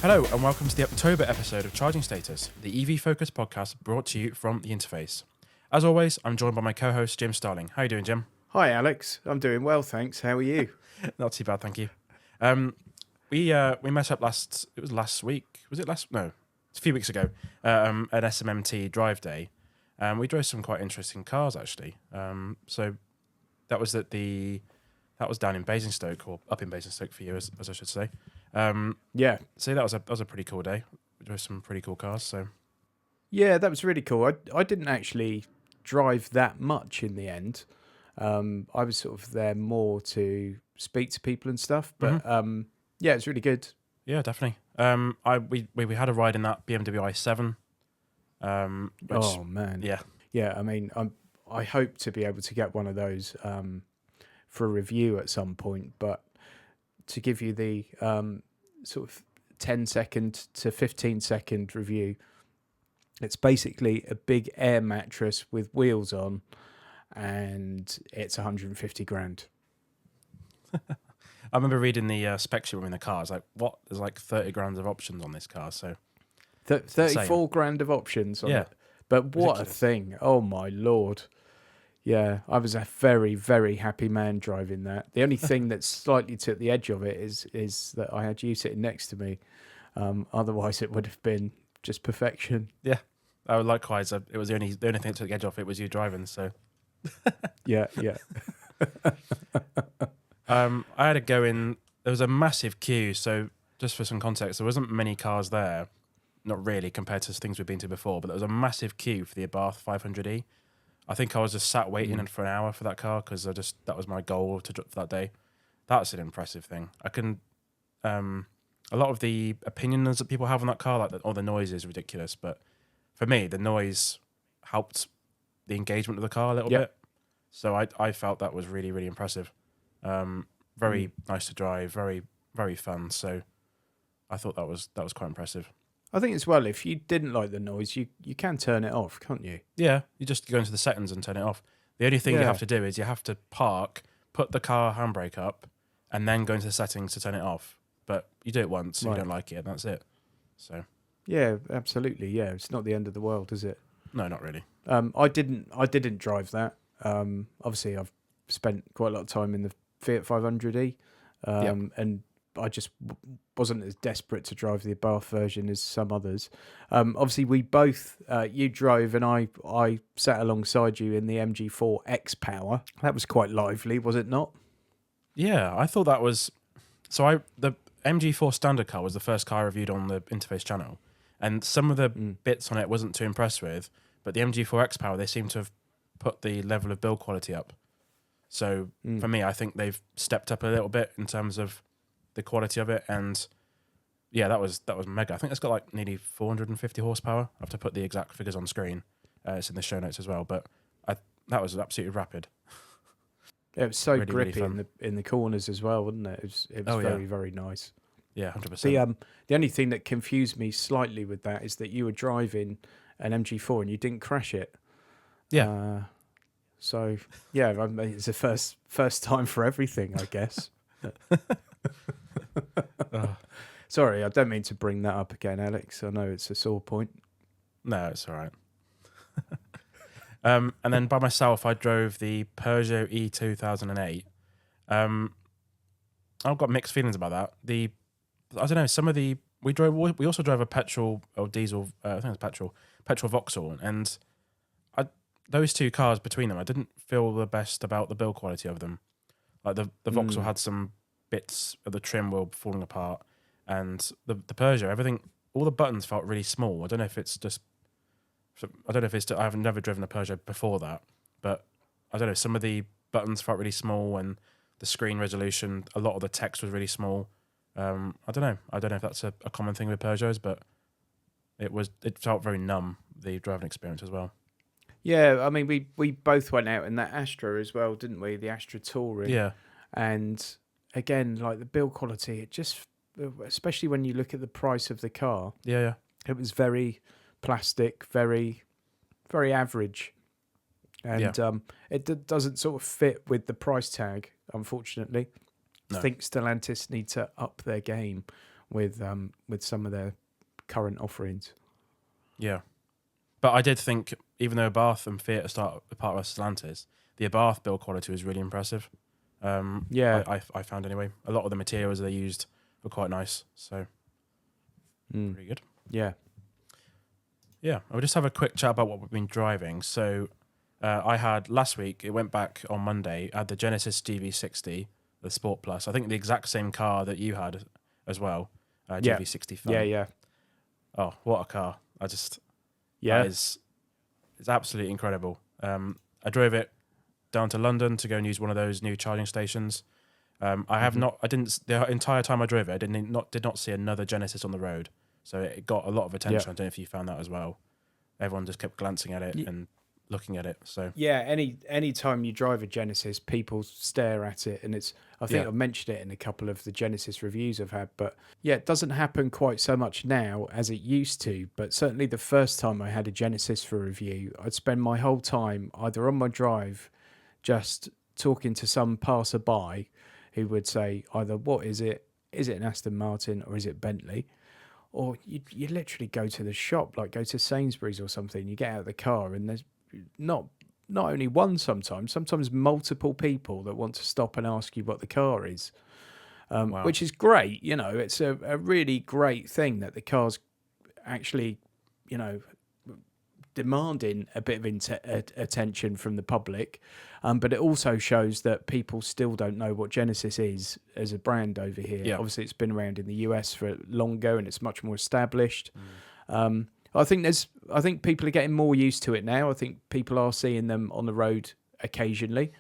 Hello and welcome to the October episode of Charging Status, the EV-focused podcast brought to you from The Interface. As always, I'm joined by my co-host Jim Starling. How are you doing, Jim? Hi, Alex. I'm doing well, thanks. How are you? Not too bad, thank you. We met up last week. Was it last? No, it's a few weeks ago. At SMMT Drive Day. We drove some quite interesting cars actually. So that was that was down in Basingstoke, or up in Basingstoke for you, as I should say. Yeah. So that was a pretty cool day. We drove some pretty cool cars. So Yeah, that was really cool. I didn't actually drive that much in the end. I was sort of there more to speak to people and stuff. But yeah, it's really good. yeah, definitely. We had a ride in that BMW i7. Which, Oh, man. yeah, Yeah, I mean, I hope to be able to get one of those for a review at some point. But to give you the sort of 10-second to 15-second review, it's basically a big air mattress with wheels on, and it's 150 grand. I remember reading the spec sheet in the car. I was like, what? There's like 30 grand of options on this car. So 34 grand of options on Yeah. it. But what Ridiculous. a thing. Oh, my Lord. Yeah, I was a very, very happy man driving that. The only thing that slightly took the edge of it is that I had you sitting next to me. Otherwise, it would have been just perfection. likewise, it was the only thing that took the edge off it was you driving. So Yeah, yeah. I had to go in. There was a massive queue. So just for some context, there wasn't many cars there. Not really compared to things we've been to before, but there was a massive queue for the Abarth 500e. I think I was just sat waiting for an hour for that car because that was my goal for that day. That's an impressive thing. I can, a lot of the opinions that people have on that car, like the noise is ridiculous, but for me, the noise helped the engagement of the car a little bit. So I felt that was really, really impressive. Very nice to drive, very, very fun. So I thought that was quite impressive. I think as well, if you didn't like the noise, you can turn it off, can't you? Yeah, you just go into the settings and turn it off. The only thing you Yeah. have to do is you have to park, put the car handbrake up, and then go into the settings to turn it off. But you do it once, and Right. you don't like it, and that's it. So Yeah, absolutely. Yeah, it's not the end of the world, is it? no, not really. I didn't drive that. Obviously, I've spent quite a lot of time in the Fiat 500e, and I just wasn't as desperate to drive the Abarth version as some others. Obviously, we both you drove and I sat alongside you in the MG4 X Power. That was quite lively, was it not? Yeah, I thought that was. The MG4 standard car was the first car I reviewed on the Interface channel, and some of the bits on it wasn't too impressed with. But the MG4 X Power, they seem to have put the level of build quality up. So for me, I think they've stepped up a little bit in terms of the quality of it, and yeah, that was mega. I think it's got like nearly 450 horsepower. I have to put the exact figures on screen. It's in the show notes as well, but that was absolutely rapid. It was so Really, really grippy fun. in the corners as well, wasn't it? It was very, very nice. Yeah, 100%. The only thing that confused me slightly with that is that you were driving an MG4 and you didn't crash it. Yeah. So yeah, I mean, it's a first time for everything, I guess. Sorry, I don't mean to bring that up again, Alex. I know it's a sore point. No, it's all right. And then by myself, I drove the Peugeot E2008. I've got mixed feelings about that. I don't know. We also drove a petrol or diesel. I think it was petrol Vauxhall, and those two cars between them, I didn't feel the best about the build quality of them. Like the Vauxhall had some bits of the trim wheel falling apart, and the Peugeot, everything, all the buttons felt really small. I don't know if it's I have never driven a Peugeot before that, but I don't know. Some of the buttons felt really small, and the screen resolution, a lot of the text was really small. I don't know. I don't know if that's a common thing with Peugeots, but it felt very numb, the driving experience as well. Yeah, I mean, we both went out in that Astra as well, didn't we? The Astra Touring. Yeah. And again, like the build quality, it just, especially when you look at the price of the car, Yeah. it was very plastic, very, very average. And it doesn't sort of fit with the price tag, unfortunately. No. I think Stellantis need to up their game with some of their current offerings. Yeah. But I did think, even though Abarth and Fiat are part of Stellantis, the Abarth build quality was really impressive. Yeah. I found anyway. A lot of the materials they used were quite nice. So, pretty good. Yeah. Yeah, I'll just have a quick chat about what we've been driving. So, I had last week, it went back on Monday, I had the Genesis GV60, the Sport Plus. I think the exact same car that you had as well, GV60 Fun. Yeah. Oh, what a car. Yeah. It's absolutely incredible. I drove it down to London to go and use one of those new charging stations. The entire time I drove it, I did not see another Genesis on the road. So it got a lot of attention. Yeah. I don't know if you found that as well. Everyone just kept glancing at it and looking at it. So Yeah, any time you drive a Genesis, people stare at it, and I think I've mentioned it in a couple of the Genesis reviews I've had, but yeah, it doesn't happen quite so much now as it used to. But certainly the first time I had a Genesis for review, I'd spend my whole time either on my drive, just talking to some passerby who would say either, "What is it? Is it an Aston Martin or is it Bentley?" Or you literally go to the shop, like go to Sainsbury's or something. You get out of the car and there's not only one, sometimes multiple people that want to stop and ask you what the car is, wow. which is great. You know, it's a really great thing that the car's actually, you know, demanding a bit of attention from the public, but it also shows that people still don't know what Genesis is as a brand over here. Yeah. Obviously, it's been around in the US for longer and it's much more established. I think people are getting more used to it now. I think people are seeing them on the road occasionally,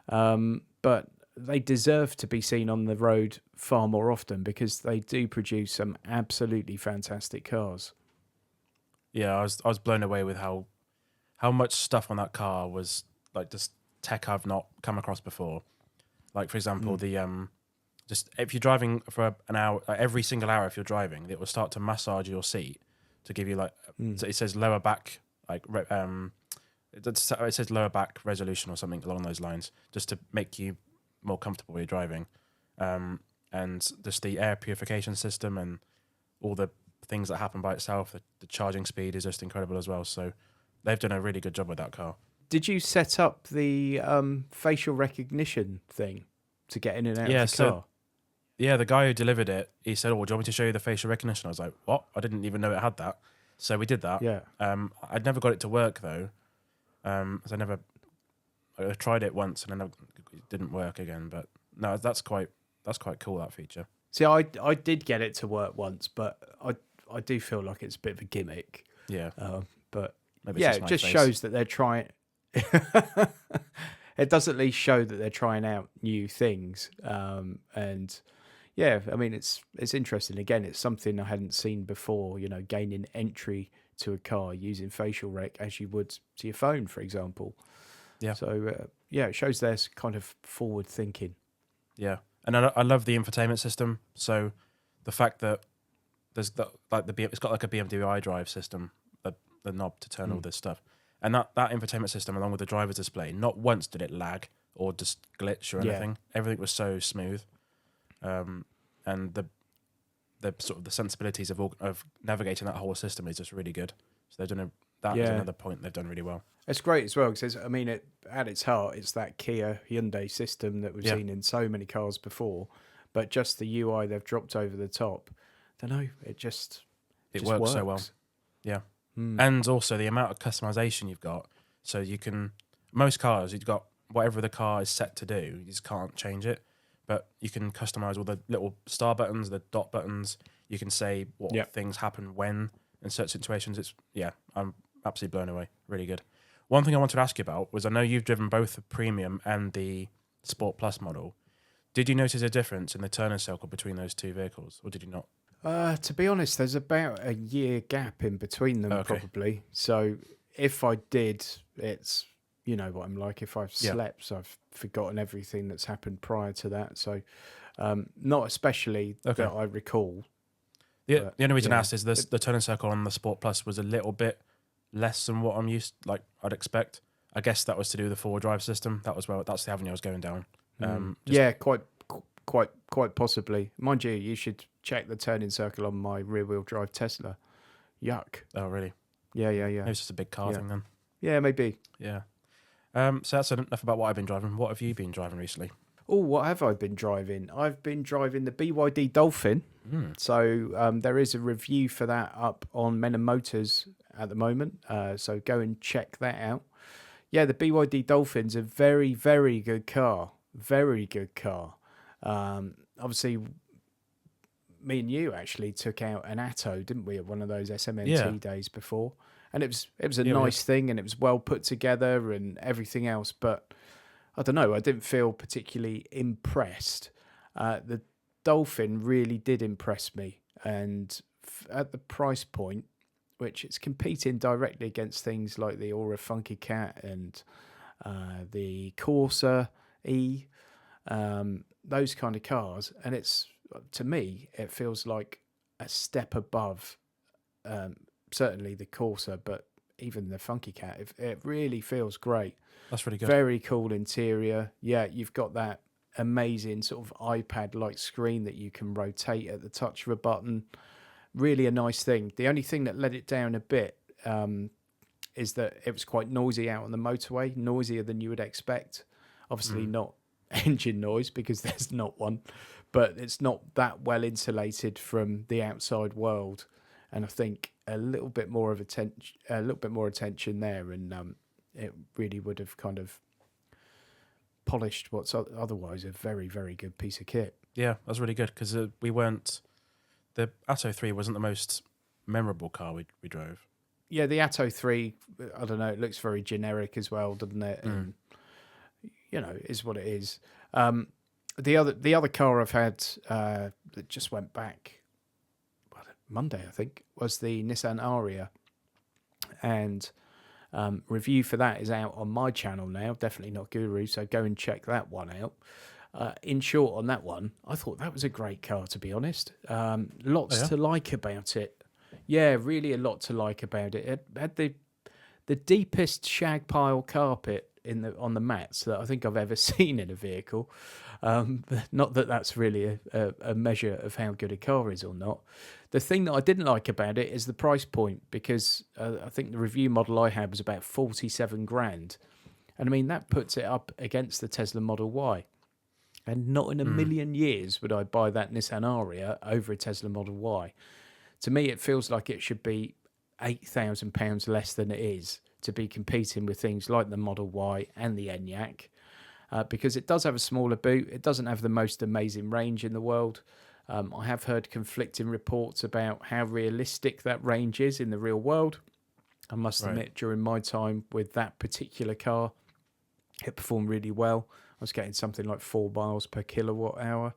but they deserve to be seen on the road far more often because they do produce some absolutely fantastic cars. Yeah, I was blown away with how much stuff on that car was like just tech I've not come across before. Like for example, the just if you're driving for an hour, every single hour if you're driving, it will start to massage your seat to give you like so it says lower back it says lower back resolution or something along those lines, just to make you more comfortable when you're driving, and just the air purification system and all the things that happen by itself. The charging speed is just incredible as well. So they've done a really good job with that car. Did you set up the facial recognition thing to get in and out of the car? Yeah, the guy who delivered it, he said, "Oh, do you want me to show you the facial recognition?" I was like, "What? I didn't even know it had that." So we did that. Yeah. I'd never got it to work though. I tried it once and then it didn't work again. But no, that's quite cool, that feature. See, I did get it to work once, but I do feel like it's a bit of a gimmick. Yeah. But maybe yeah, it just shows that they're trying. It does at least show that they're trying out new things. And yeah, I mean, it's interesting. Again, it's something I hadn't seen before, you know, gaining entry to a car using facial rec as you would to your phone, for example. Yeah. So, yeah, it shows there's kind of forward thinking. Yeah. And I love the infotainment system. So the fact that there's it's got like a BMW iDrive system, the knob to turn all this stuff. And that infotainment system, along with the driver's display, not once did it lag or just glitch or anything. Everything was so smooth, and the sort of the sensibilities of navigating that whole system is just really good. So they've done that is another point they've done really well. It's great as well because I mean, at its heart, it's that Kia Hyundai system that we've seen in so many cars before, but just the UI they've dropped over the top. I don't know, it works so well. Yeah. And also the amount of customization you've got. So you can, most cars, you've got whatever the car is set to do, you just can't change it. But you can customize all the little star buttons, the dot buttons. You can say what things happen when in certain situations. I'm absolutely blown away. Really good. One thing I wanted to ask you about was I know you've driven both the Premium and the Sport Plus model. Did you notice a difference in the turning circle between those two vehicles, or did you not? To be honest, there's about a year gap in between them, probably. So if I did, it's, you know what I'm like. If I've slept, I've forgotten everything that's happened prior to that. So not especially that I recall. The only reason I asked is the turning circle on the Sport Plus was a little bit less than what I'm used, like I'd expect. I guess that was to do with the four-wheel drive system. That's the avenue I was going down. Quite quite possibly. Mind you, you should check the turning circle on my rear-wheel drive Tesla. Yuck. Oh, really? Yeah. Maybe it's just a big car thing then. Yeah, maybe. Yeah. So that's enough about what I've been driving. What have you been driving recently? Oh, what have I been driving? I've been driving the BYD Dolphin. So there is a review for that up on Men and Motors at the moment. So go and check that out. Yeah, the BYD Dolphin's a very, very good car. Very good car. Obviously, me and you actually took out an Atto, didn't we, at one of those SMNT days before? And it was a nice thing, and it was well put together and everything else. But I don't know, I didn't feel particularly impressed. The Dolphin really did impress me, and at the price point, which it's competing directly against things like the Aura Funky Cat and the Corsa E, those kind of cars, and it's, to me, it feels like a step above certainly the Corsa, but even the Funky Cat. It really feels great. That's really good. Very cool interior. Yeah, you've got that amazing sort of iPad-like screen that you can rotate at the touch of a button. Really a nice thing. The only thing that let it down a bit is that it was quite noisy out on the motorway, noisier than you would expect. Obviously not engine noise, because there's not one, but it's not that well insulated from the outside world. And I think a little bit more attention there, and it really would have kind of polished what's otherwise a very, very good piece of kit. Yeah, that was really good, because the Atto 3 wasn't the most memorable car we drove. Yeah, the Atto 3, I don't know, it looks very generic as well, doesn't it? And, is what it is. The other car I've had that just went back Monday, I think, was the Nissan Aria. And review for that is out on my channel now, definitely not Guru, so go and check that one out. In short, on that one, I thought that was a great car, to be honest. Lots to like about it. Yeah, really a lot to like about it. It had the deepest shag pile carpet on the mats that I think I've ever seen in a vehicle. Not that that's really a measure of how good a car is or not. The thing that I didn't like about it is the price point, because I think the review model I had was about 47 grand. And I mean, that puts it up against the Tesla Model Y. And not in a million years would I buy that Nissan Aria over a Tesla Model Y. To me, it feels like it should be £8,000 less than it is to be competing with things like the Model Y and the Enyaq, because it does have a smaller boot. It doesn't have the most amazing range in the world. I have heard conflicting reports about how realistic that range is in the real world. I must admit, during my time with that particular car, it performed really well. I was getting something like 4 miles per kilowatt hour.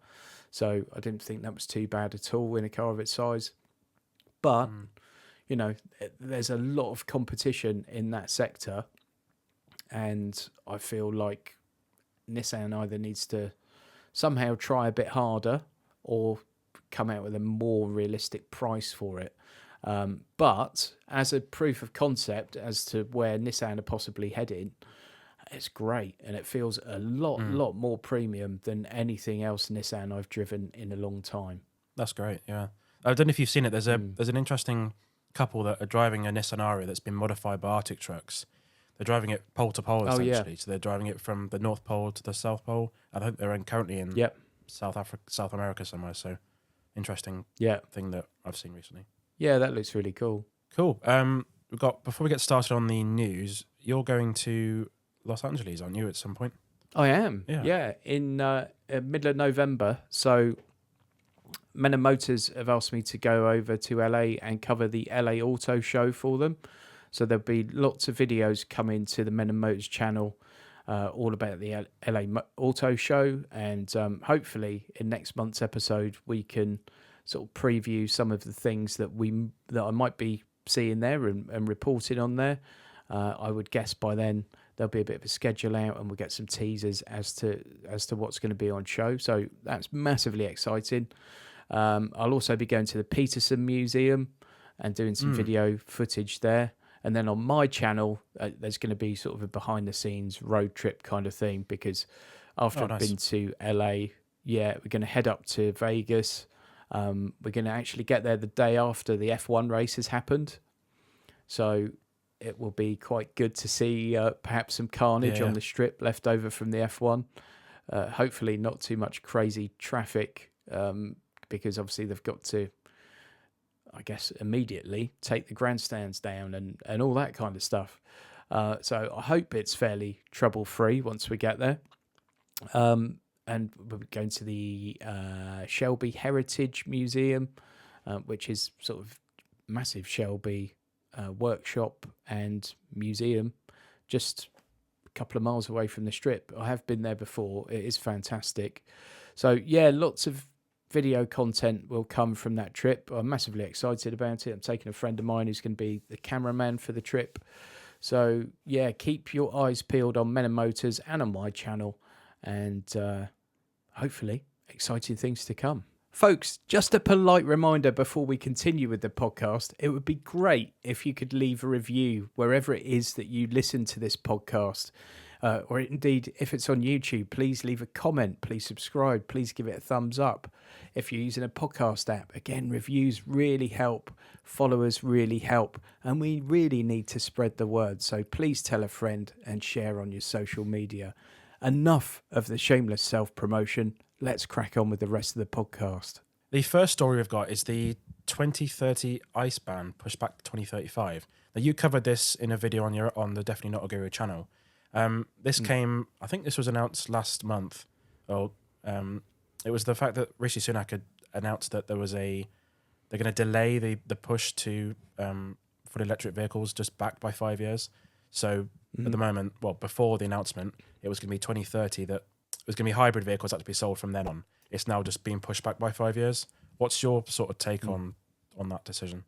So I didn't think that was too bad at all in a car of its size. But, there's a lot of competition in that sector. And I feel like Nissan either needs to somehow try a bit harder or come out with a more realistic price for it. But as a proof of concept as to where Nissan are possibly heading, it's great, and it feels a lot more premium than anything else Nissan I've driven in a long time. That's great. Yeah, I don't know if you've seen it. There's an interesting couple that are driving a Nissan Aria that's been modified by Arctic Trucks. They're driving it pole to pole essentially. So they're driving it from the North Pole to the South Pole. I think they're currently in South America somewhere. So interesting thing that I've seen recently. Yeah, that looks really cool. Cool. Before we get started on the news, you're going to Los Angeles, aren't you, at some point? I am. Yeah, in middle of November. So Men and Motors have asked me to go over to LA and cover the LA Auto Show for them. So there'll be lots of videos coming to the Men and Motors channel, all about the LA Auto Show, and hopefully in next month's episode we can sort of preview some of the things that I might be seeing there and reporting on there. I would guess by then there'll be a bit of a schedule out, and we'll get some teasers as to what's going to be on show. So that's massively exciting. I'll also be going to the Peterson Museum and doing some video footage there. And then on my channel, there's going to be sort of a behind-the-scenes road trip kind of thing, because after I've been to LA we're going to head up to Vegas. We're going to actually get there the day after the F1 race has happened. So it will be quite good to see perhaps some carnage on the strip left over from the F1. Hopefully not too much crazy traffic, because obviously they've got to, I guess, immediately take the grandstands down and all that kind of stuff. So I hope it's fairly trouble-free once we get there. And we're going to the Shelby Heritage Museum, which is sort of massive Shelby workshop and museum, just a couple of miles away from the strip. I have been there before. It is fantastic. So yeah, lots of video content will come from that trip. I'm massively excited about it. I'm taking a friend of mine who's going to be the cameraman for the trip. So yeah, keep your eyes peeled on Men and Motors and on my channel, and hopefully exciting things to come. Folks, just a polite reminder before we continue with the podcast, it would be great if you could leave a review wherever it is that you listen to this podcast. Or indeed, if it's on YouTube, please leave a comment, please subscribe, please give it a thumbs up. If you're using a podcast app, again, reviews really help, followers really help, and we really need to spread the word. So please tell a friend and share on your social media. Enough of the shameless self-promotion. Let's crack on with the rest of the podcast. The first story we've got is the 2030 ICE ban pushed back to 2035. Now, you covered this in a video on the Definitely Not a Guru channel. This came, I think this was announced last month. It was the fact that Rishi Sunak had announced that they're going to delay the push to fully electric vehicles just back by 5 years. So at the moment, well, before the announcement, it was going to be 2030 that it was going to be hybrid vehicles that had to be sold from then on. It's now just being pushed back by 5 years. What's your sort of take on that decision?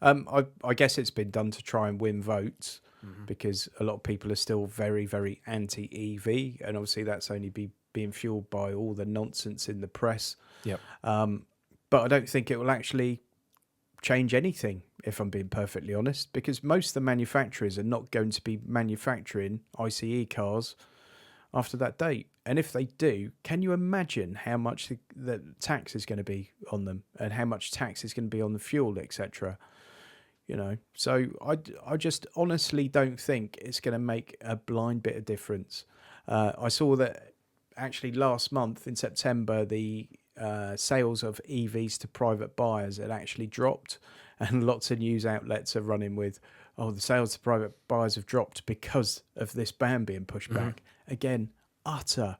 I guess it's been done to try and win votes, because a lot of people are still very, very anti-EV, and obviously that's only being fueled by all the nonsense in the press. Yep. But I don't think it will actually change anything, if I'm being perfectly honest, because most of the manufacturers are not going to be manufacturing ICE cars after that date. And if they do, can you imagine how much the tax is going to be on them, and how much tax is going to be on the fuel, etc.? You know, so I just honestly don't think it's going to make a blind bit of difference. I saw that actually last month in September, the sales of EVs to private buyers had actually dropped, and lots of news outlets are running with, oh, the sales to private buyers have dropped because of this ban being pushed back. Again, utter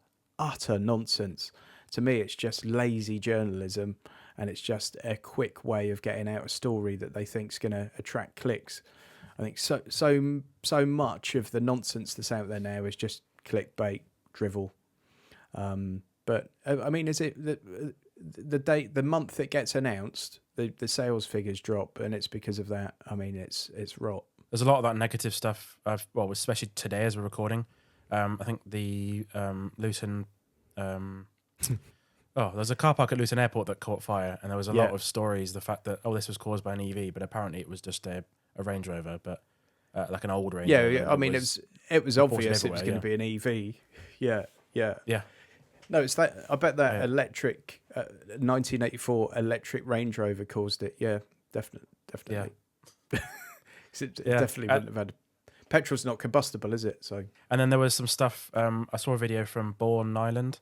nonsense. To me, it's just lazy journalism, and it's just a quick way of getting out a story that they think is going to attract clicks. I think so much of the nonsense that's out there now is just clickbait drivel. But I mean, is it the date, the month it gets announced, the sales figures drop, and it's because of that? I mean, it's rot. There's a lot of that negative stuff. Well, especially today as we're recording. I think the Luton. There's a car park at Luton Airport that caught fire, and there was a lot of stories. The fact that this was caused by an EV, but apparently it was just a Range Rover, but like an old Range Rover. Yeah. I mean, it was obvious it was going to be an EV. Yeah. No, it's that. I bet that electric 1984 electric Range Rover caused it. Yeah, definitely. Yeah. It definitely wouldn't have had. Petrol's not combustible, is it? So. And then there was some stuff. I saw a video from Bourne Nyland.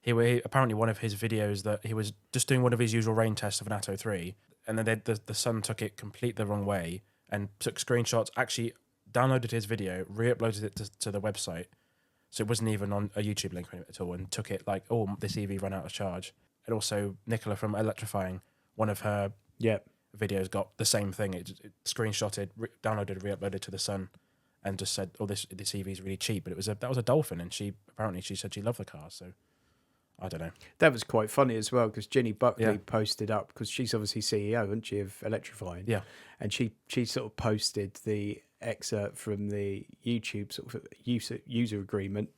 He apparently one of his videos that he was just doing one of his usual rain tests of an Atto 3, and then the sun took it completely the wrong way and took screenshots. Actually, downloaded his video, re-uploaded it to the website, so it wasn't even on a YouTube link at all, and took it like, oh, this EV ran out of charge. And also Nicola from Electrifying, one of her videos got the same thing. It screenshotted, downloaded, re-uploaded to the Sun, and just said, oh, this EV is really cheap. But that was a Dolphin, and she said she loved the car. So I don't know. That was quite funny as well, because Ginny Buckley posted up, because she's obviously CEO, isn't she, of Electrifying? Yeah. And she sort of posted the excerpt from the YouTube sort of user agreement,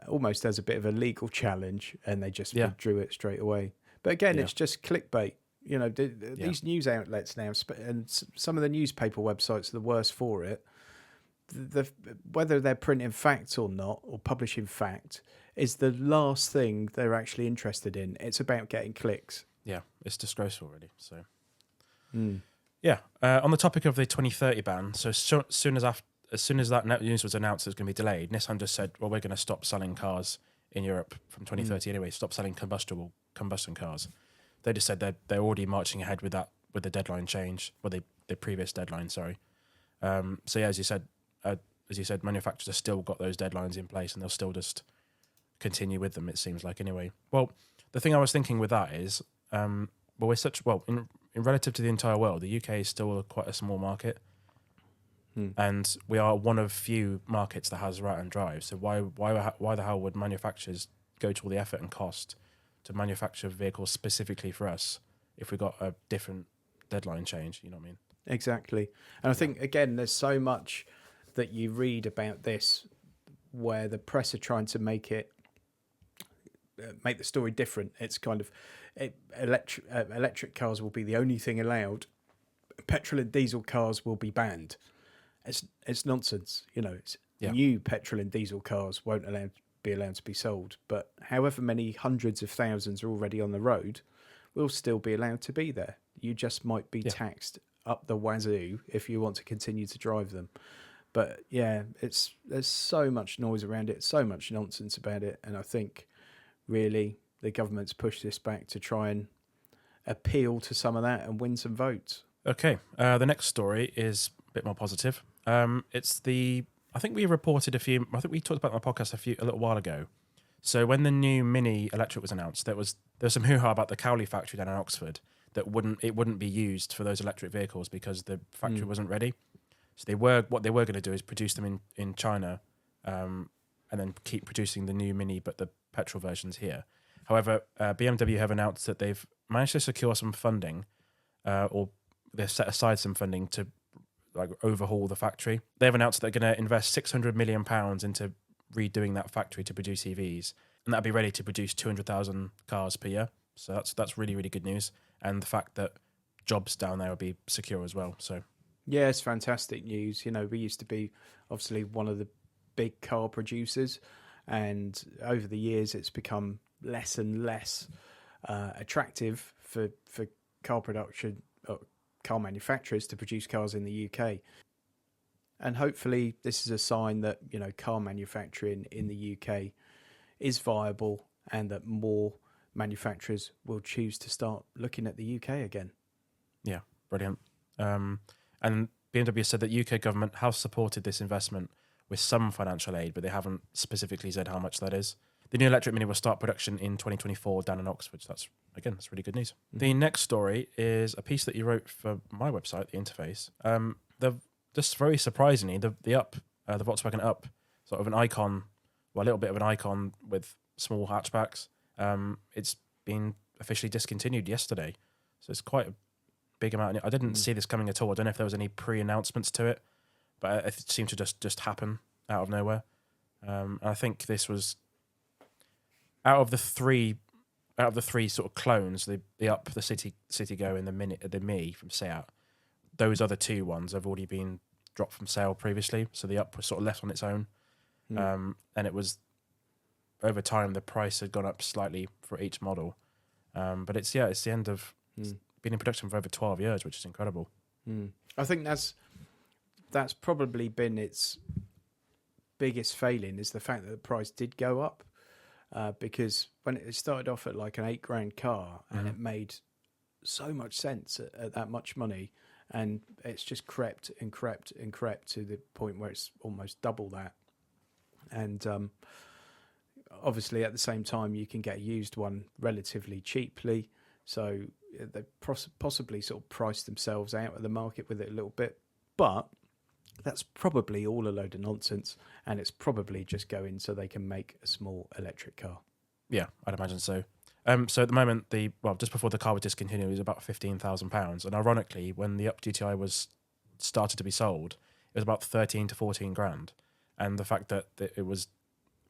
almost as a bit of a legal challenge, and they just withdrew it straight away. But again, it's just clickbait. You know, these news outlets now, and some of the newspaper websites are the worst for it. Whether they're printing facts or not, or publishing fact, is the last thing they're actually interested in. It's about getting clicks. Yeah, it's disgraceful, really. So, Mm. yeah. On the topic of the 2030 ban, as soon as that news was announced, it was going to be delayed. Nissan just said, "Well, we're going to stop selling cars in Europe from 2030 anyway. Stop selling combustion cars." They just said they're already marching ahead with that, with the deadline change, or the previous deadline. Sorry. So yeah, as you said, manufacturers have still got those deadlines in place, and they'll still just continue with them. It seems like anyway. Well, the thing I was thinking with that is, in relative to the entire world, the UK is still quite a small market, and we are one of few markets that has right-hand drive. So why the hell would manufacturers go to all the effort and cost to manufacture vehicles specifically for us if we got a different deadline change? You know what I mean? Exactly. And I think, again, there's so much that you read about this where the press are trying to make the story different. It's kind of electric cars will be the only thing allowed. Petrol and diesel cars will be banned. It's nonsense. New petrol and diesel cars won't be allowed to be sold, but however many hundreds of thousands are already on the road will still be allowed to be there. You just might be taxed up the wazoo if you want to continue to drive them. But yeah, there's so much noise around it, so much nonsense about it, and I think really the government's pushed this back to try and appeal to some of that and win some votes. Okay, the next story is a bit more positive. I think we reported I think we talked about it on my podcast a little while ago. So when the new Mini electric was announced, there was some hoo-ha about the Cowley factory down in Oxford that wouldn't be used for those electric vehicles because the factory wasn't ready. So what they were going to do is produce them in China, and then keep producing the new Mini, but the petrol versions here. However, BMW have announced that they've managed to secure some funding, or they've set aside some funding to overhaul the factory. They've announced they're going to invest £600 million into redoing that factory to produce EVs, and that'll be ready to produce 200,000 cars per year. So that's really, really good news. And the fact that jobs down there will be secure as well. So yeah, it's fantastic news. We used to be obviously one of the big car producers, and over the years it's become less and less attractive for car production, car manufacturers to produce cars in the UK. And hopefully this is a sign that car manufacturing in the UK is viable, and that more manufacturers will choose to start looking at the UK again. Yeah, brilliant. And BMW said that UK government has supported this investment with some financial aid, but they haven't specifically said how much that is. The new electric Mini will start production in 2024 down in Oxford. So that's really good news. Mm-hmm. The next story is a piece that you wrote for my website, The Interface. Just very surprisingly, the Volkswagen Up, sort of an icon, a little bit of an icon with small hatchbacks. It's been officially discontinued yesterday. So it's quite a big amount. I didn't see this coming at all. I don't know if there was any pre-announcements to it, but it seemed to just happen out of nowhere. And I think this was out of the three sort of clones, the Up, the Citigo, and the Mi from Seat. Those other two ones have already been dropped from sale previously, so the Up was sort of left on its own. And it was, over time, the price had gone up slightly for each model. But it's the end of been in production for over 12 years, which is incredible. I think that's probably been its biggest failing, is the fact that the price did go up, because when it started off at like an £8,000 car, and it made so much sense at that much money, and it's just crept and crept and crept to the point where it's almost double that. And obviously at the same time you can get a used one relatively cheaply, so they possibly sort of priced themselves out of the market with it a little bit. But that's probably all a load of nonsense, and it's probably just going so they can make a small electric car. Yeah, I'd imagine so. So at the moment, just before the car was discontinued, it was about £15,000. And ironically, when the Up GTI was started to be sold, it was about 13 to 14 grand. And the fact that it was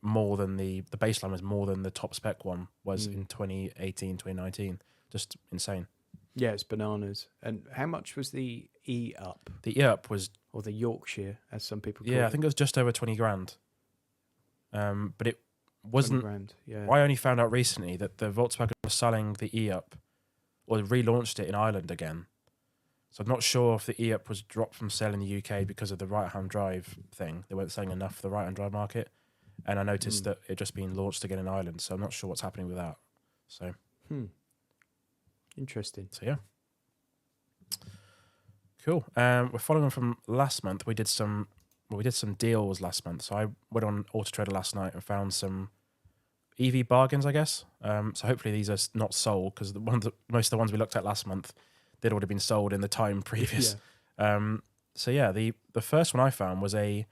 more than the baseline was more than the top spec one was in 2018, 2019. Just insane. Yeah, it's bananas. And how much was the E-Up? The E-Up was... Or the Yorkshire, as some people call it. Yeah, I think it was just over 20 grand. But wasn't. grand. Yeah. I only found out recently that the Volkswagen was selling the E-Up, or relaunched it in Ireland again. So I'm not sure if the E-Up was dropped from sale in the UK because of the right-hand drive thing. They weren't selling enough for the right-hand drive market. And I noticed that it just been launched again in Ireland. So I'm not sure what's happening with that. So, Interesting. so yeah. Cool. We're following on from last month. We did some deals last month. So I went on Auto Trader last night and found some EV bargains, I guess. So hopefully these are not sold, because most of the ones we looked at last month, they'd already been sold in the time previous. Yeah. So yeah, the first one I found was a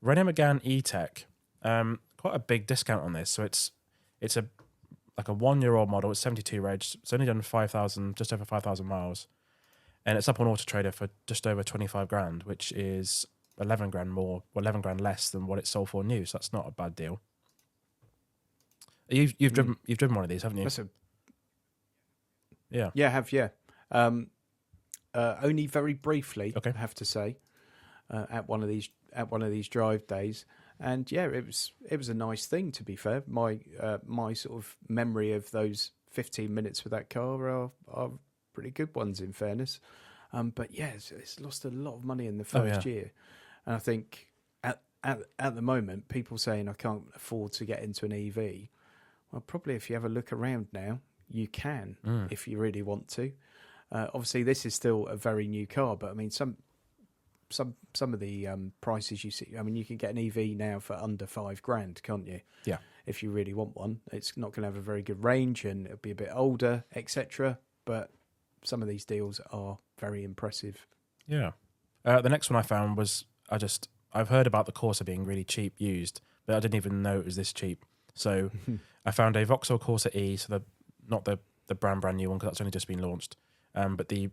Renault Megane E-Tech. Quite a big discount on this. So it's a 1-year-old model. It's 72 reg. It's only done 5,000, just over 5,000 miles, and it's up on Auto Trader for just over 25 grand, which is 11 grand more, or 11 grand less than what it sold for new. So that's not a bad deal. You've driven one of these, haven't you? Yeah. Yeah, I have. Yeah. Only very briefly. Okay. I have to say, at one of these drive days, and yeah, it was a nice thing. To be fair, my sort of memory of those 15 minutes with that car are pretty good ones, in fairness. But yeah, it's lost a lot of money in the first year, and I think at the moment, people saying I can't afford to get into an EV. Well, probably if you have a look around now, you can if you really want to. Obviously, this is still a very new car, but I mean, some of the prices you see. I mean, you can get an EV now for under £5,000, can't you? Yeah. If you really want one, it's not going to have a very good range, and it'll be a bit older, etc. But some of these deals are very impressive. Yeah. The next one I found was I've heard about the Corsa being really cheap used, but I didn't even know it was this cheap. So I found a Vauxhall Corsa E, so not the brand new one, because that's only just been launched, but the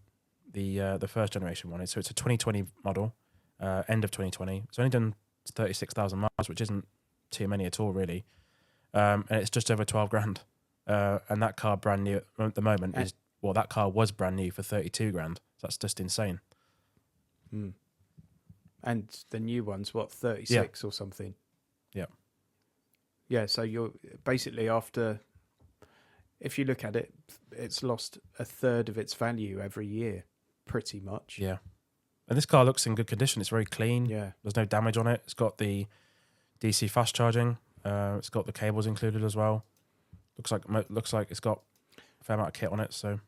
first generation one. So it's a 2020 model, end of 2020. It's only done 36,000 miles, which isn't too many at all, really. And it's just over 12 grand. And that car brand new at the moment that car was brand new for 32 grand. So that's just insane. And the new one's 36 or something. Yeah. Yeah, so you're basically if you look at it, it's lost a third of its value every year, pretty much. Yeah. And this car looks in good condition. It's very clean. Yeah. There's no damage on it. It's got the DC fast charging. It's got the cables included as well. Looks like it's got a fair amount of kit on it, so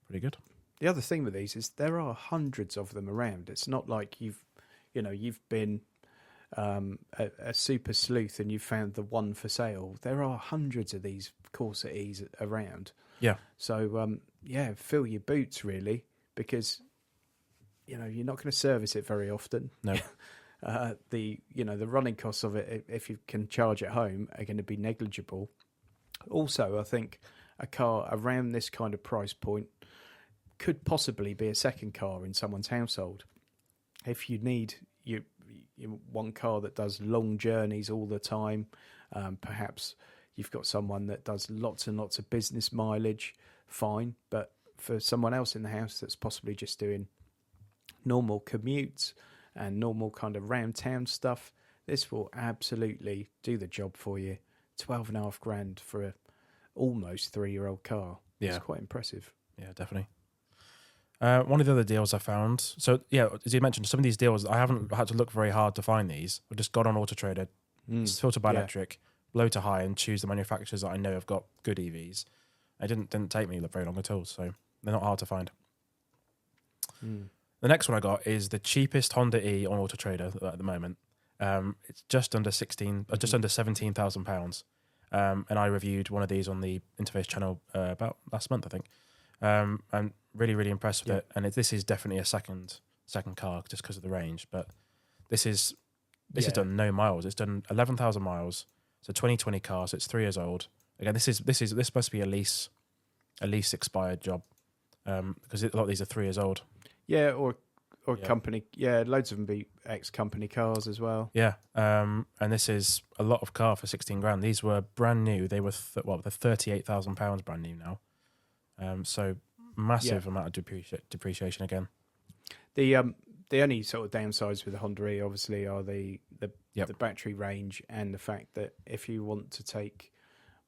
pretty good. The other thing with these is there are hundreds of them around. It's not like you've been a super sleuth and you've found the one for sale. There are hundreds of these Corsa E's around. Yeah. So fill your boots really, because you're not going to service it very often. No. The running costs of it, if you can charge at home, are going to be negligible. Also, I think a car around this kind of price point could possibly be a second car in someone's household. If you need one car that does long journeys all the time, perhaps you've got someone that does lots and lots of business mileage, fine. But for someone else in the house that's possibly just doing normal commutes and normal kind of round town stuff, this will absolutely do the job for you. 12.5 grand for a almost 3-year-old car. Yeah. It's quite impressive. Yeah, definitely. One of the other deals I found, so yeah, as you mentioned, some of these deals, I haven't had to look very hard to find these. I've just got on Auto Trader, filter by electric, low to high, and choose the manufacturers that I know have got good EVs. It didn't take me very long at all, so they're not hard to find. The next one I got is the cheapest Honda E on Auto Trader at the moment. It's just under £17,000. And I reviewed one of these on the Interface channel about last month, I think. I'm really, really impressed with it. And this is definitely a second car just because of the range. But this has done no miles. It's done 11,000 miles. It's a 2020 car, so it's 3 years old. Again, this must be a lease expired job, because a lot of these are 3 years old. Yeah, or company. Yeah, loads of them be ex-company cars as well. Yeah, and this is a lot of car for 16 grand. These were brand new. They were they're £38,000 brand new now. So massive amount of depreciation again. The the only sort of downsides with the Honda E obviously are the Yep. battery range and the fact that if you want to take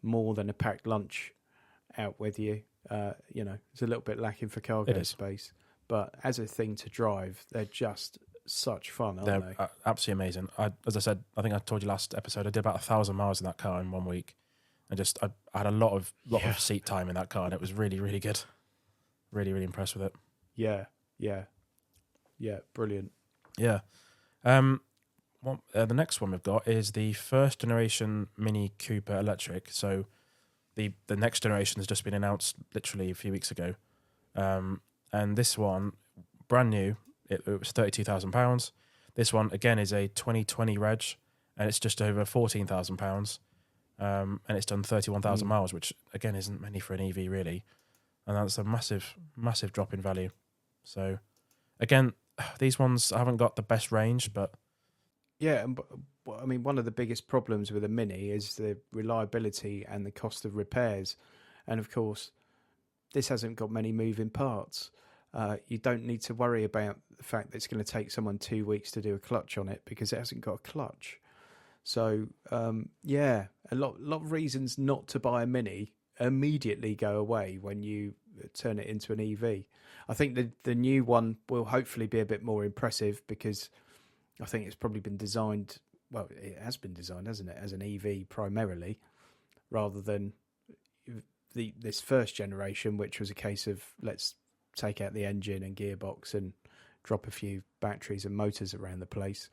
more than a packed lunch out with you, it's a little bit lacking for It cargo is. space. But as a thing to drive, they're just such fun, aren't They're they? absolutely amazing. As I said, I think I told you last episode, I did about 1,000 miles in that car in 1 week. I had a lot of seat time in that car, and it was really, really good. Really, really impressed with it. Yeah, brilliant. Yeah. The next one we've got is the first generation Mini Cooper electric. So the next generation has just been announced literally a few weeks ago. And this one, brand new, it was £32,000. This one, again, is a 2020 reg, and it's just over £14,000. And it's done 31,000 miles, which, again, isn't many for an EV, really. And that's a massive, massive drop in value. So, again, these ones haven't got the best range, but... Yeah, and I mean, one of the biggest problems with a Mini is the reliability and the cost of repairs. And, of course, this hasn't got many moving parts. You don't need to worry about the fact that it's going to take someone 2 weeks to do a clutch on it because it hasn't got a clutch. So, a lot of reasons not to buy a Mini immediately go away when you turn it into an EV. I think the new one will hopefully be a bit more impressive because I think it's probably been designed, well, it has been designed, hasn't it, as an EV primarily, rather than this first generation, which was a case of let's take out the engine and gearbox and drop a few batteries and motors around the place.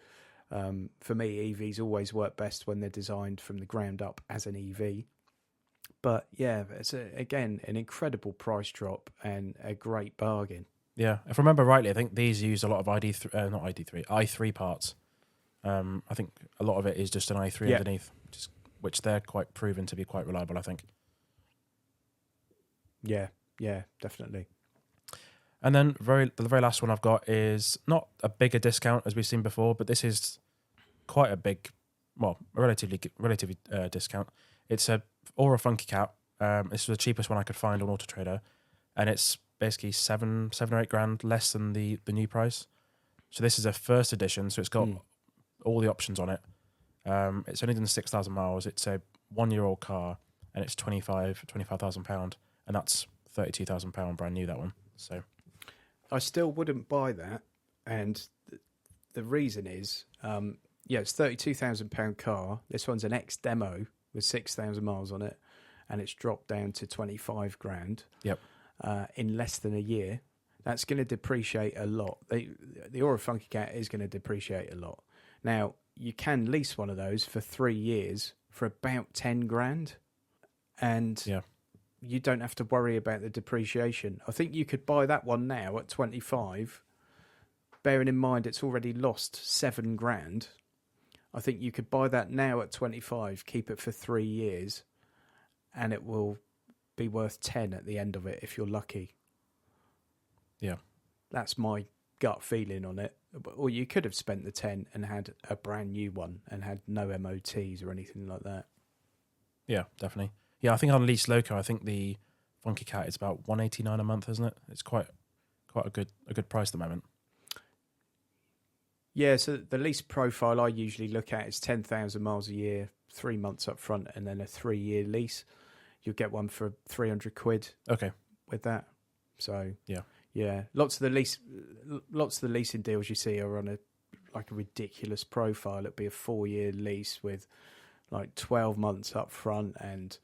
For me, EVs always work best when they're designed from the ground up as an EV. But yeah, it's again an incredible price drop and a great bargain. Yeah, if I remember rightly, I think these use a lot of i3 parts. I think a lot of it is just an i3 underneath, which they're quite proven to be quite reliable, I think. Yeah, definitely. And then the very last one I've got is not a bigger discount as we've seen before, but this is quite a big, well, a relatively discount. It's a Aura Funky Cat. This was the cheapest one I could find on Auto Trader, and it's basically seven or 8 grand less than the new price. So this is a first edition, so it's got all the options on it. It's only done 6,000 miles. It's a 1-year-old car, and it's £25,000, and that's £32,000 brand new, that one. So I still wouldn't buy that, and the reason is, it's £32,000 car. This one's an X demo with 6,000 miles on it, and it's dropped down to 25 grand. Yep. In less than a year. That's going to depreciate a lot. The Aura Funky Cat is going to depreciate a lot. Now, you can lease one of those for 3 years for about 10 grand, and you don't have to worry about the depreciation. I think you could buy that one now at 25, bearing in mind it's already lost 7 grand. I think you could buy that now at 25, keep it for 3 years, and it will be worth 10 at the end of it if you're lucky. Yeah. That's my gut feeling on it. Or you could have spent the 10 and had a brand new one and had no MOTs or anything like that. Yeah, definitely. Yeah, I think on Lease Loco, I think the Funky Cat is about $189 a month, isn't it? It's quite a good price at the moment. Yeah, so the lease profile I usually look at is 10,000 miles a year, 3 months up front, and then a 3-year lease. You'll get one for 300 quid. Okay. With that. So yeah. Lots of the leasing deals you see are on a ridiculous profile. It'd be a 4-year lease with like 12 months up front and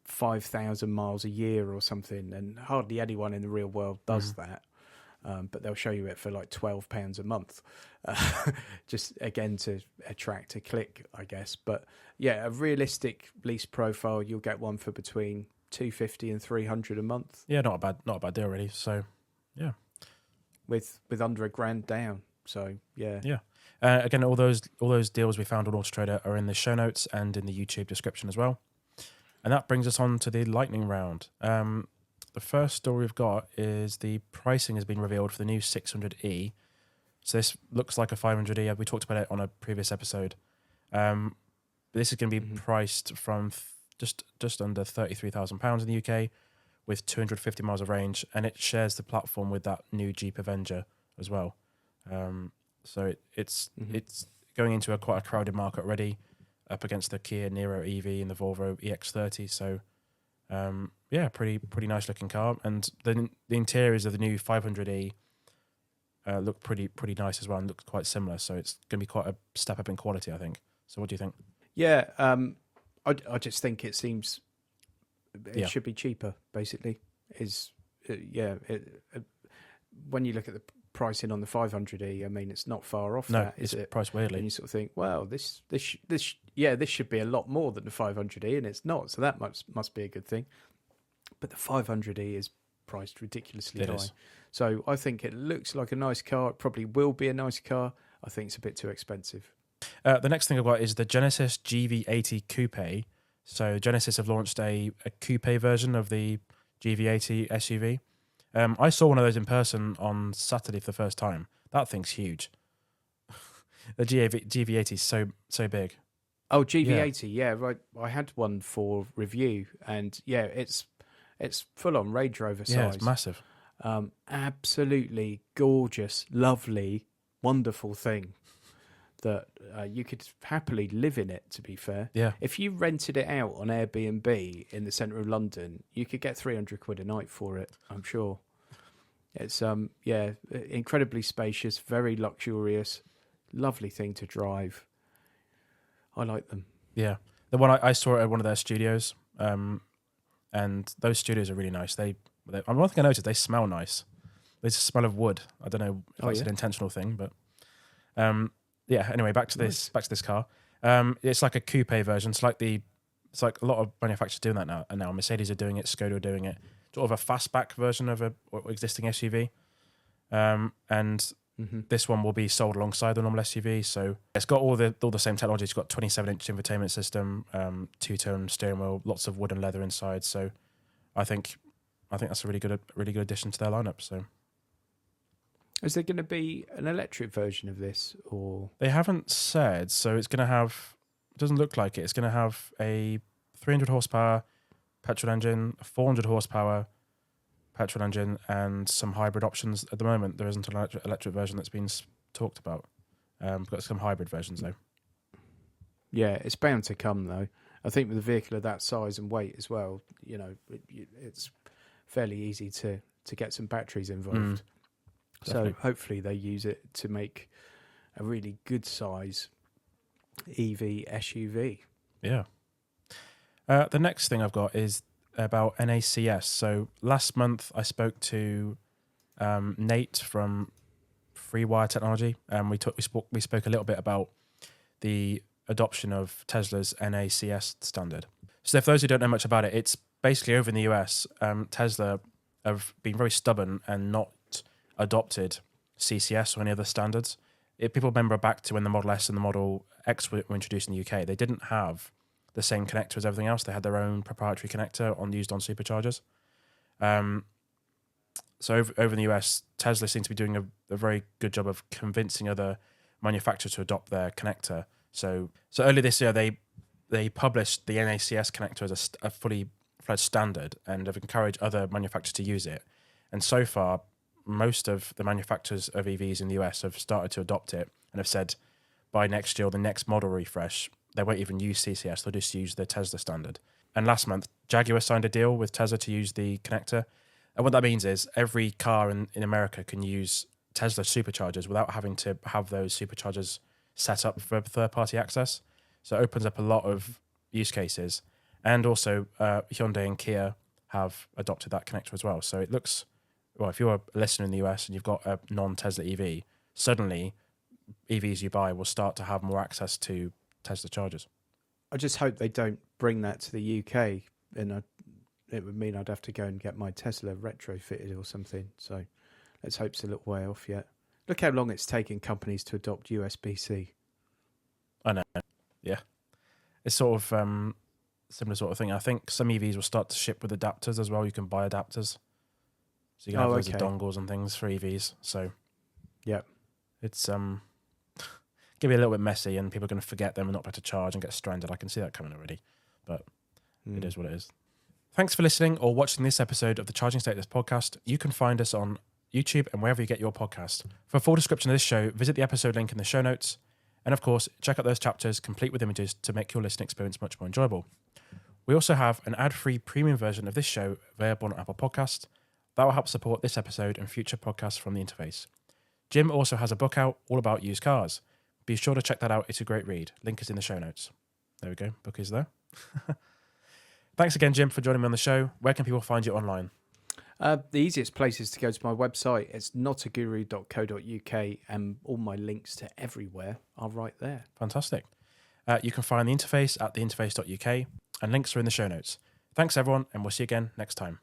5,000 miles a year or something. And hardly anyone in the real world does that. But they'll show you it for like £12 a month, just again to attract a click, I guess. But yeah, a realistic lease profile, you'll get one for between $250 and $300 a month. Yeah, not a bad deal really. So, yeah, with under £1,000 down. So yeah. Again, all those deals we found on Auto Trader are in the show notes and in the YouTube description as well. And that brings us on to the lightning round. The first story we've got is the pricing has been revealed for the new 600E. So this looks like a 500E. We talked about it on a previous episode. This is going to be priced from just under £33,000 in the UK with 250 miles of range, and it shares the platform with that new Jeep Avenger as well. So it's going into quite a crowded market already, up against the Kia Niro EV and the Volvo EX30. So pretty nice looking car, and the interiors of the new 500e look pretty nice as well, and look quite similar. So it's going to be quite a step up in quality, I think. So what do you think? Yeah, I just think it seems it should be cheaper. Basically, when you look at the pricing on the 500e, I mean, it's not far off that, is it? Priced weirdly. And you sort of think, well, this should be a lot more than the 500e, and it's not. So that must be a good thing. But the 500e is priced ridiculously high. So I think it looks like a nice car. It probably will be a nice car. I think it's a bit too expensive. The next thing I've got is the Genesis GV80 Coupe. So Genesis have launched a coupe version of the GV80 SUV. I saw one of those in person on Saturday for the first time. That thing's huge. The GV80 is so big. Oh, GV80, yeah, right. I had one for review, and yeah, it's full on Range Rover size. Yeah, it's massive. Absolutely gorgeous, lovely, wonderful thing that you could happily live in it, to be fair. Yeah. If you rented it out on Airbnb in the centre of London, you could get 300 quid a night for it, I'm sure. It's incredibly spacious, very luxurious, lovely thing to drive. I like them. Yeah. The one I saw at one of their studios, and those studios are really nice. One thing I noticed, they smell nice. They just smell of wood. I don't know if that's an intentional thing, but anyway, back to this car. It's like a coupe version. It's like a lot of manufacturers doing that now. And now Mercedes are doing it, Skoda are doing it. Sort of a fastback version of a existing SUV. This one will be sold alongside the normal SUV. So it's got all the same technology. It's got 27-inch infotainment system, two-tone steering wheel, lots of wood and leather inside. So I think that's a really good addition to their lineup. So. Is there going to be an electric version of this, or they haven't said? So it's going to have. It doesn't look like it. It's going to have a 300 horsepower petrol engine, a 400 horsepower petrol engine, and some hybrid options. At the moment, there isn't an electric version that's been talked about. We've got some hybrid versions though. Yeah, it's bound to come though. I think with a vehicle of that size and weight as well, it's fairly easy to get some batteries involved. So hopefully they use it to make a really good size EV SUV. Yeah. The next thing I've got is about NACS. So last month I spoke to Nate from FreeWire Technology, and we spoke a little bit about the adoption of Tesla's NACS standard. So for those who don't know much about it, it's basically over in the US, Tesla have been very stubborn and not adopted CCS or any other standards. If people remember back to when the Model S and the Model X were introduced in the UK, they didn't have the same connector as everything else. They had their own proprietary connector used on superchargers. So over in the US, Tesla seems to be doing a very good job of convincing other manufacturers to adopt their connector. So earlier this year, they published the NACS connector as a fully fledged standard and have encouraged other manufacturers to use it. And so far, most of the manufacturers of EVs in the US have started to adopt it and have said by next year or the next model refresh, they won't even use CCS, they'll just use the Tesla standard. And last month, Jaguar signed a deal with Tesla to use the connector. And what that means is every car in America can use Tesla superchargers without having to have those superchargers set up for third-party access. So it opens up a lot of use cases. And also Hyundai and Kia have adopted that connector as well. So it looks... Well, if you're a listener in the US and you've got a non-Tesla EV, suddenly EVs you buy will start to have more access to Tesla chargers. I just hope they don't bring that to the UK, and it would mean I'd have to go and get my Tesla retrofitted or something. So let's hope it's a little way off yet. Look how long it's taken companies to adopt USB-C. I know, yeah. It's sort of similar sort of thing. I think some EVs will start to ship with adapters as well. You can buy adapters. So you can have loads of dongles and things for EVs. So it's going to be a little bit messy and people are going to forget them and not be able to charge and get stranded. I can see that coming already, but it is what it is. Thanks for listening or watching this episode of the Charging Status podcast. You can find us on YouTube, and wherever you get your podcast. For a full description of this show, visit the episode link in the show notes. And of course, check out those chapters complete with images to make your listening experience much more enjoyable. We also have an ad-free premium version of this show available on Apple Podcast. That will help support this episode and future podcasts from the interface. Jim also has a book out all about used cars. Be sure to check that out. It's a great read. Link is in the show notes. There we go. Book is there. Thanks again, Jim, for joining me on the show. Where can people find you online? The easiest place is to go to my website. It's notaguru.co.uk, and all my links to everywhere are right there. Fantastic. You can find the interface at theinterface.uk, and links are in the show notes. Thanks, everyone, and we'll see you again next time.